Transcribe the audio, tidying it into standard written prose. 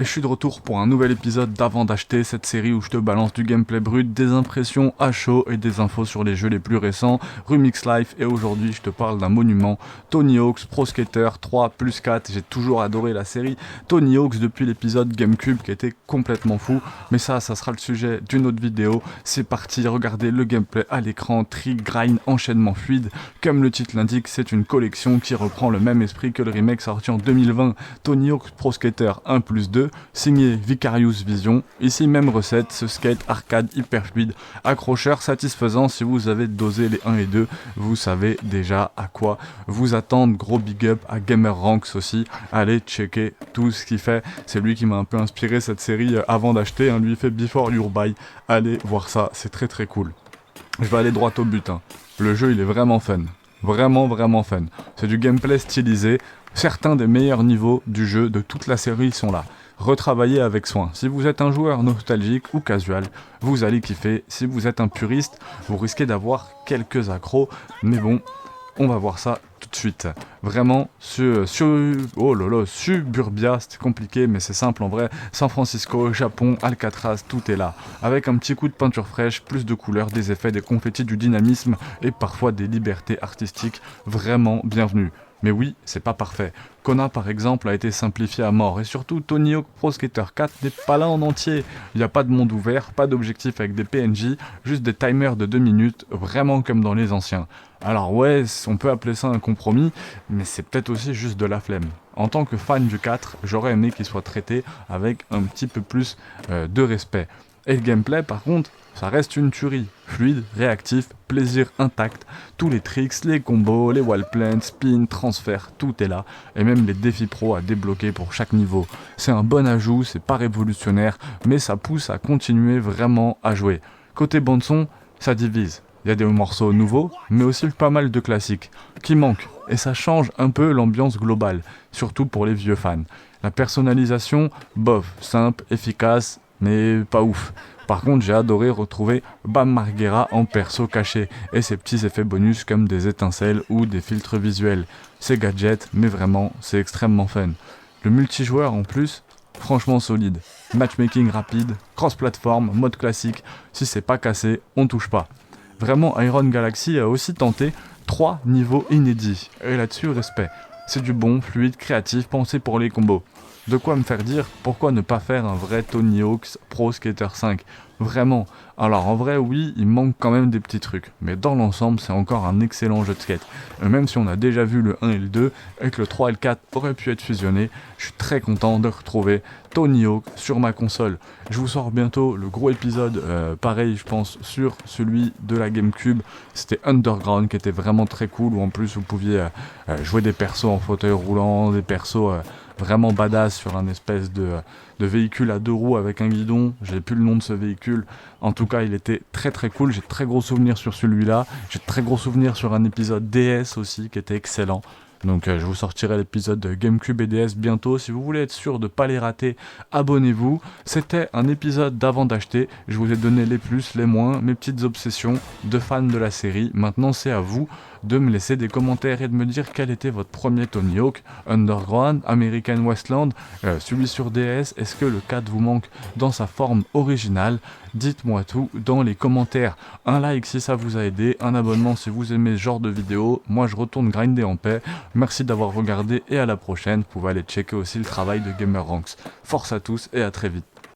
Et je suis de retour pour un nouvel épisode d'Avant d'acheter, cette série où je te balance du gameplay brut, des impressions à chaud et des infos sur les jeux les plus récents, Rumix Life, et aujourd'hui je te parle d'un monument, Tony Hawk's Pro Skater 3 plus 4, j'ai toujours adoré la série Tony Hawk's depuis l'épisode GameCube qui était complètement fou, mais ça sera le sujet d'une autre vidéo. C'est parti, regardez le gameplay à l'écran, trick, grind, enchaînement fluide, comme le titre l'indique, c'est une collection qui reprend le même esprit que le remake sorti en 2020, Tony Hawk's Pro Skater 1 plus 2, signé Vicarious Vision. Ici même recette, ce skate arcade hyper fluide, accrocheur satisfaisant. Si vous avez dosé les 1 et 2, vous savez déjà à quoi vous attendre. Gros big up à Gamerranks aussi, allez checker tout ce qu'il fait, c'est lui qui m'a un peu inspiré cette série avant d'acheter, lui il fait Before Your Buy, allez voir ça, c'est très très cool. Je vais aller droit au but, le jeu il est vraiment fun, vraiment fun, c'est du gameplay stylisé, certains des meilleurs niveaux du jeu de toute la série sont là. Retravaillez avec soin. Si vous êtes un joueur nostalgique ou casual, vous allez kiffer. Si vous êtes un puriste, vous risquez d'avoir quelques accros. Mais bon, on va voir ça tout de suite. Vraiment, Suburbia, c'était compliqué, mais c'est simple en vrai. San Francisco, Japon, Alcatraz, tout est là. Avec un petit coup de peinture fraîche, plus de couleurs, des effets, des confettis, du dynamisme et parfois des libertés artistiques. Vraiment bienvenue. Mais oui, c'est pas parfait. Kona par exemple a été simplifié à mort, et surtout Tony Hawk Pro Skater 4 n'est pas là en entier. Il n'y a pas de monde ouvert, pas d'objectif avec des PNJ, juste des timers de 2 minutes, vraiment comme dans les anciens. Alors ouais, on peut appeler ça un compromis, mais c'est peut-être aussi juste de la flemme. En tant que fan du 4, j'aurais aimé qu'il soit traité avec un petit peu plus de respect. Et le gameplay par contre, ça reste une tuerie. Fluide, réactif, plaisir intact, tous les tricks, les combos, les wall plants, spin, transfert, tout est là, et même les défis pro à débloquer pour chaque niveau. C'est un bon ajout, c'est pas révolutionnaire, mais ça pousse à continuer vraiment à jouer. Côté bande son, ça divise. Il y a des morceaux nouveaux, mais aussi pas mal de classiques, qui manquent, et ça change un peu l'ambiance globale, surtout pour les vieux fans. La personnalisation, bof, simple, efficace, mais pas ouf. Par contre, j'ai adoré retrouver Bam Margera en perso caché et ses petits effets bonus comme des étincelles ou des filtres visuels. C'est gadget, mais vraiment, c'est extrêmement fun. Le multijoueur en plus, franchement solide. Matchmaking rapide, cross-platform, mode classique. Si c'est pas cassé, on touche pas. Vraiment, Iron Galaxy a aussi tenté 3 niveaux inédits. Et là-dessus, respect. C'est du bon, fluide, créatif, pensé pour les combos. De quoi me faire dire pourquoi ne pas faire un vrai Tony Hawk's Pro Skater 5. Vraiment. Alors en vrai oui, il manque quand même des petits trucs, mais dans l'ensemble c'est encore un excellent jeu de skate. Et même si on a déjà vu le 1 et le 2, et que le 3 et le 4 auraient pu être fusionnés, je suis très content de retrouver Tony Hawk sur ma console. Je vous sors bientôt le gros épisode, pareil je pense, sur celui de la GameCube. C'était Underground qui était vraiment très cool, où en plus vous pouviez jouer des persos en fauteuil roulant, des persos vraiment badass sur un espèce de véhicule à 2 roues avec un guidon. J'ai plus le nom de ce véhicule. En tout cas, il était très très cool. J'ai de très gros souvenirs sur celui-là. J'ai de très gros souvenirs sur un épisode DS aussi qui était excellent. Donc je vous sortirai l'épisode de GameCube et DS bientôt. Si vous voulez être sûr de ne pas les rater, abonnez-vous. C'était un épisode d'avant d'acheter. Je vous ai donné les plus, les moins, mes petites obsessions de fans de la série. Maintenant c'est à vous de me laisser des commentaires et de me dire quel était votre premier Tony Hawk, Underground, American Westland, celui sur DS. Est-ce que le 4 vous manque dans sa forme originale? Dites-moi tout dans les commentaires. Un like si ça vous a aidé, un abonnement si vous aimez ce genre de vidéo. Moi je retourne grinder en paix. Merci d'avoir regardé et à la prochaine. Vous pouvez aller checker aussi le travail de Gamerranks. Force à tous et à très vite.